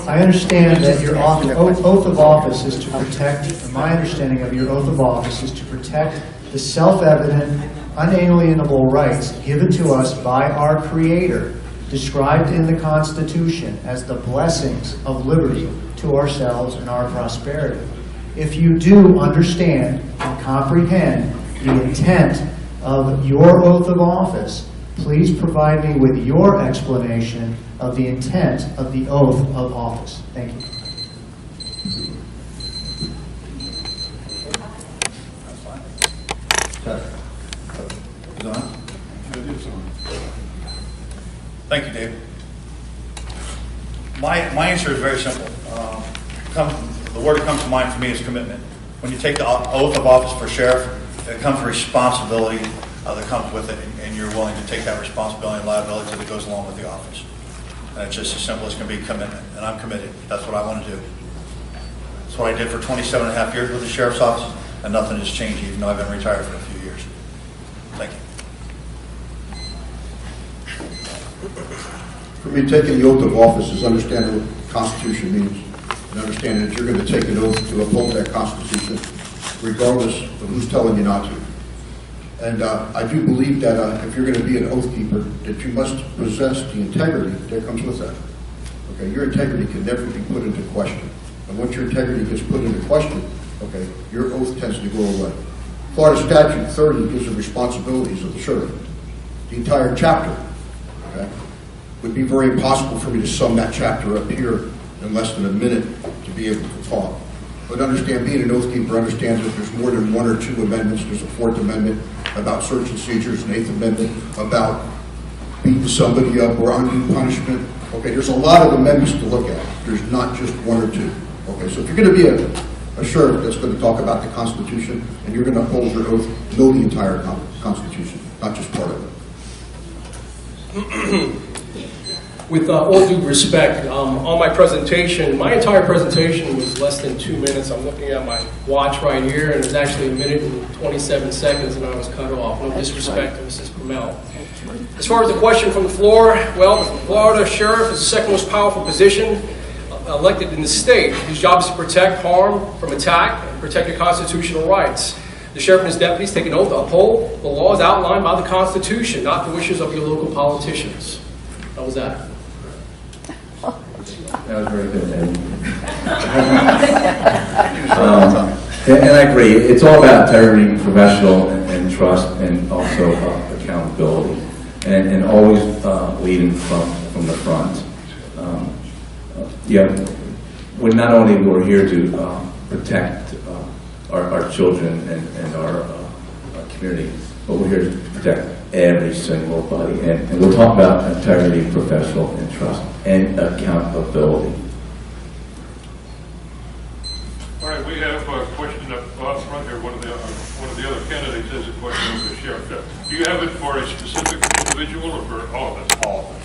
I understand that your oath of office is to protect, my understanding of your oath of office is to protect the self-evident, unalienable rights given to us by our Creator, described in the Constitution as the blessings of liberty to ourselves and our prosperity. If you do understand and comprehend the intent of your oath of office, please provide me with your explanation of the intent of the oath of office. Thank you. Thank you, Dave. My answer is very simple. The word that comes to mind for me is commitment. When you take the oath of office for sheriff, there comes responsibility that comes with it, and you're willing to take that responsibility and liability that goes along with the office. And it's just as simple as can be commitment, and I'm committed. That's what I want to do. That's what I did for 27 and a half years with the sheriff's office, and nothing has changed, even though I've been retired for a few years. Thank you. For me, taking the oath of office is understanding what the Constitution means, and understanding that you're going to take an oath to uphold that Constitution, regardless of who's telling you not to. And I do believe that if you're going to be an oath keeper, that you must possess the integrity that comes with that. Okay, your integrity can never be put into question. And once your integrity gets put into question, okay, your oath tends to go away. Florida Statute 30 gives the responsibilities of the sheriff. The entire chapter, okay, would be very impossible for me to sum that chapter up here in less than a minute to be able to talk. But understand, being an oath keeper understands that there's more than one or two amendments. There's a Fourth Amendment about search and seizures, an Eighth Amendment about beating somebody up or undue punishment. Okay, there's a lot of amendments to look at. There's not just one or two. Okay, so if you're going to be a sheriff that's going to talk about the Constitution and you're going to uphold your oath, know the entire Constitution, not just part of it. With all due respect, on my presentation, my entire presentation was less than 2 minutes. I'm looking at my watch right here, and it was actually 1 minute and 27 seconds, and I was cut off. No disrespect to Mrs. Brumell. As far as the question from the floor, well, the Florida Sheriff is the second most powerful position elected in the state. His job is to protect, harm from attack, and protect your constitutional rights. The sheriff and his deputies take an oath to uphold the laws outlined by the Constitution, not the wishes of your local politicians. How was that? That was very good, Eddie. And I agree. It's all about integrity, professional, and trust, and also accountability, and always leading from the front. We're not only we're here to protect our children and our community, but we're here to protect every single body. And we'll talk about integrity, professional, and trust, and accountability. All right, we have a question up front here. One of the other candidates has a question of the sheriff. Do you have it for a specific individual or for all of us? All of them.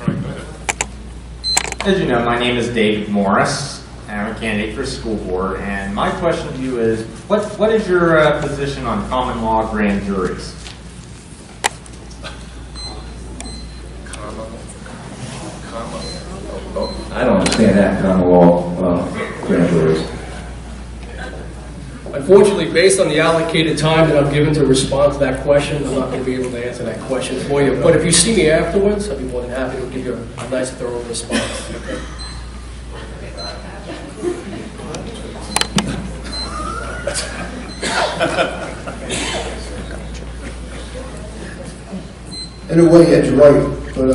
All right, go ahead. As you know, my name is David Morris. I'm a candidate for school board, and my question to you is, what is your position on common law grand juries? I don't understand that common law grand juries. Unfortunately, based on the allocated time that I've given to respond to that question, I'm not going to be able to answer that question for you. But if you see me afterwards, I'll be more than happy to give you a nice, thorough response. Okay? In a way, Ed's right, but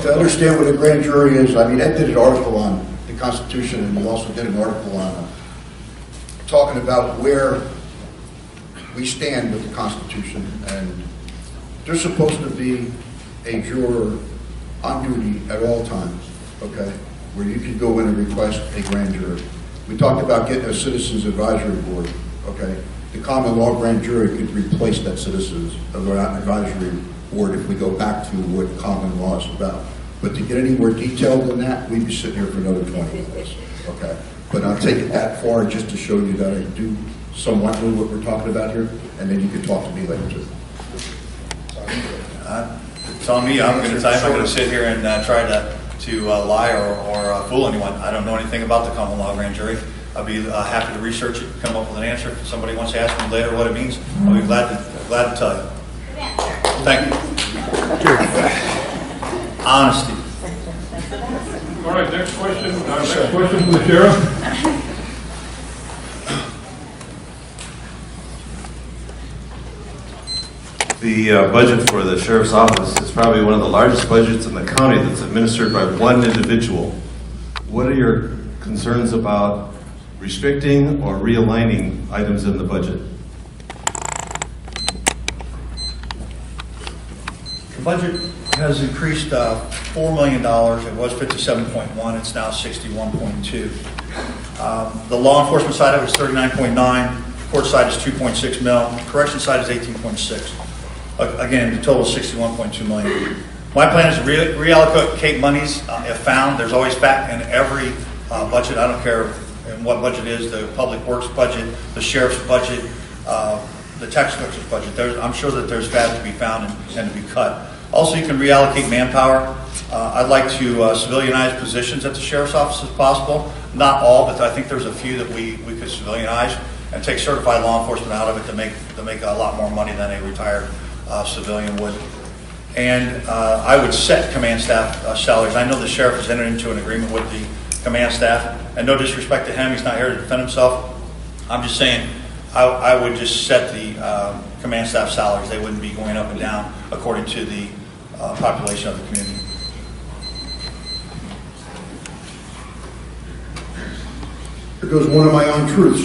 to understand what a grand jury is, I mean, Ed did an article on the Constitution, and he also did an article on talking about where we stand with the Constitution, and there's supposed to be a juror on duty at all times, okay, where you can go in and request a grand jury. We talked about getting a citizens advisory board, okay. The common law grand jury could replace that citizens advisory board if we go back to what common law is about. But to get any more detailed than that, we'd be sitting here for another 20 minutes, okay. But I'll take it that far just to show you that I do somewhat know what we're talking about here, and then you can talk to me later too. It's on me. I'm going to sit here and try to to lie or fool anyone. I don't know anything about the common law grand jury. I'll be happy to research it, come up with an answer. If somebody wants to ask me later what it means, I'll be glad to tell you. Thank you. Honesty. All right, next question. Next question from the sheriff. The budget for the sheriff's office is probably one of the largest budgets in the county that's administered by one individual. What are your concerns about restricting or realigning items in the budget? The budget has increased $4 million. It was 57.1. It's now 61.2. The law enforcement side of it is 39.9. Court side is 2.6 mil. Correction side is 18.6. Again, the total is 61.2 million. My plan is to reallocate monies if found. There's always fat in every budget. I don't care in what budget it is, the public works budget, the sheriff's budget, the tax collector's budget. I'm sure that there's fat to be found and to be cut. Also, you can reallocate manpower. I'd like to civilianize positions at the sheriff's office if possible. Not all, but I think there's a few that we could civilianize and take certified law enforcement out of it to make a lot more money than a retired civilian would. And I would set command staff salaries. I know the sheriff has entered into an agreement with the command staff, and no disrespect to him, he's not here to defend himself. I'm just saying I would just set the command staff salaries. They wouldn't be going up and down according to the population of the community. Here goes one of my untruths.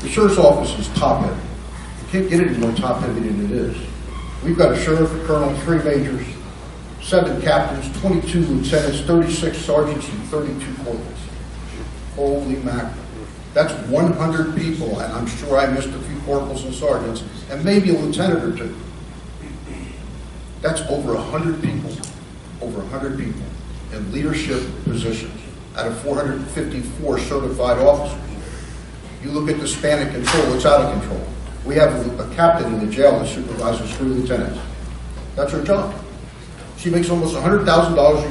The sheriff's office is top-heavy. You can't get any more top-heavy than it is. We've got a sheriff, a colonel, 3 majors, 7 captains, 22 lieutenants, 36 sergeants, and 32 corporals. Holy mackerel. That's 100 people, and I'm sure I missed a few corporals and sergeants, and maybe a lieutenant or 2. That's over 100 people, in leadership positions out of 454 certified officers. You look at the span of control, it's out of control. We have a captain in the jail that supervises 3 lieutenants. That's her job. She makes almost $100,000 a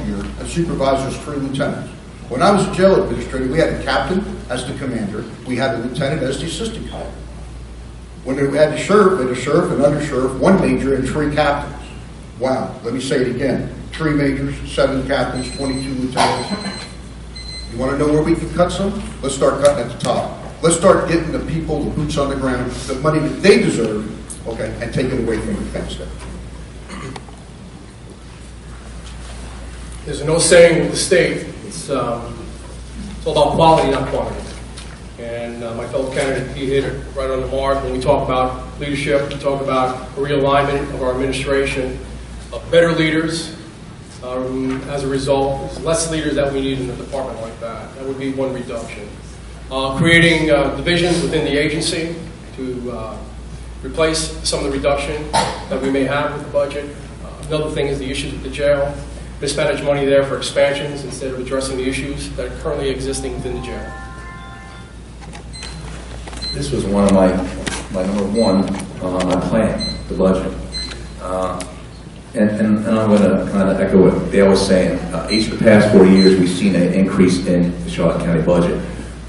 year and supervises 3 lieutenants. When I was a jail administrator, we had a captain as the commander. We had a lieutenant as the assistant commander. When we had the sheriff, we had a sheriff, an undersheriff, 1 major, and 3 captains. Wow, let me say it again. 3 majors, 7 captains, 22 lieutenants. You want to know where we can cut some? Let's start cutting at the top. Let's start getting the people, the boots on the ground, the money that they deserve, okay, and take it away from the defense staff. There's an old saying with the state, it's all about quality, not quantity. And my fellow candidate, he hit it right on the mark. When we talk about leadership, we talk about a realignment of our administration, of better leaders. As a result, there's less leaders that we need in a department like that. That would be one reduction. Creating divisions within the agency to replace some of the reduction that we may have with the budget. Another thing is the issues with the jail. Mismanaged money there for expansions instead of addressing the issues that are currently existing within the jail. This was one of my number 1 on my plan, the budget. And I'm going to kind of echo what Dale was saying. Each of the past 4 years, we've seen an increase in the Charlotte County budget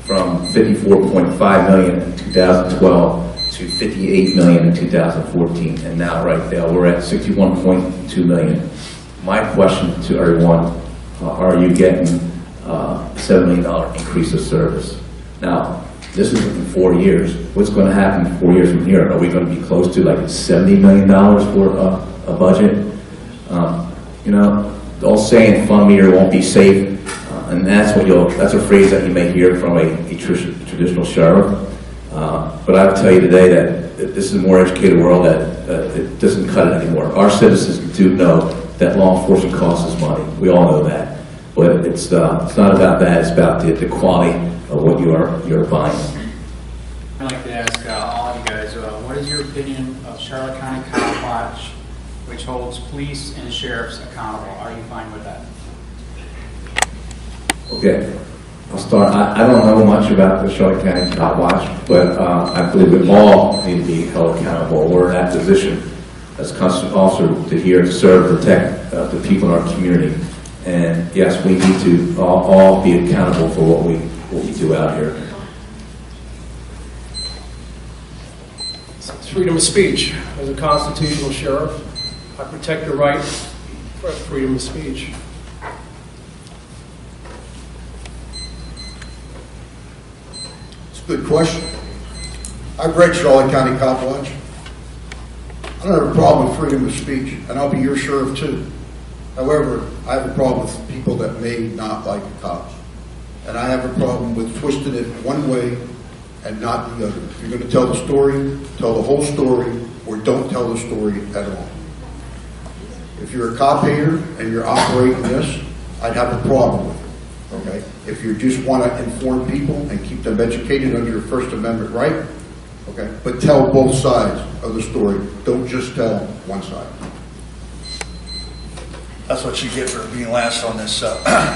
from $54.5 million in 2012 to $58 million in 2014. And now, right, Dale, we're at $61.2 million. My question to everyone, are you getting a $7 million increase of service? Now, this is in 4 years. What's going to happen 4 years from here? Are we going to be close to like $70 million for a budget? You know, the old saying, fund meter won't be safe, and that's a phrase that you may hear from a traditional sheriff. But I'll tell you today that this is a more educated world that it doesn't cut it anymore. Our citizens do know that law enforcement costs us money. We all know that. But it's not about that. It's about the quality of what you're buying. I'd like to ask all of you guys, what is your opinion of Charlotte County Cop Watch, which holds police and sheriffs accountable? Are you fine with that? Okay, I'll start. I don't know much about the Charlotte County Cop Watch, but I believe we all need to be held accountable. We're in that position. as a constitutional officer to here to serve and protect the people in our community. And yes, we need to all be accountable for what we do out here. It's freedom of speech. As a constitutional sheriff, I protect the right for freedom of speech. It's a good question. I've read Charlotte County Cop Watch. I don't have a problem with freedom of speech, and I'll be your sheriff too. However, I have a problem with people that may not like the cops. And I have a problem with twisting it one way and not the other. If you're going to tell the story, tell the whole story, or don't tell the story at all. If you're a cop hater and you're operating this, I'd have a problem with it, okay? If you just want to inform people and keep them educated under your First Amendment right, okay? But tell both sides of the story. Don't just tell one side. That's what you get for being last on this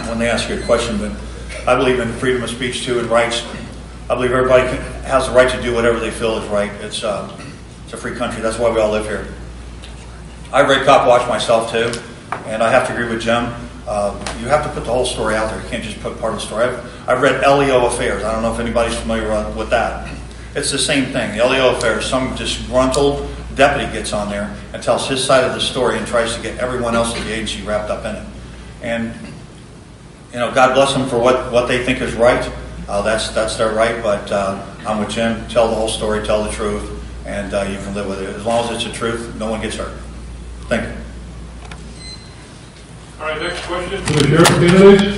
when they ask you a question, but I believe in freedom of speech too and rights. I believe everybody has the right to do whatever they feel is right. It's a free country. That's why we all live here. I read Cop Watch myself too, and I have to agree with Jim. You have to put the whole story out there. You can't just put part of the story. I've read LEO Affairs. I don't know if anybody's familiar with that. It's the same thing. The LEO Affairs, some disgruntled deputy gets on there and tells his side of the story and tries to get everyone else in the agency wrapped up in it. And you know, God bless them for what they think is right. That's their right. But I'm with Jim. Tell the whole story. Tell the truth, and you can live with it. As long as it's the truth, no one gets hurt. Thank you. All right, next question. The sheriff candidates?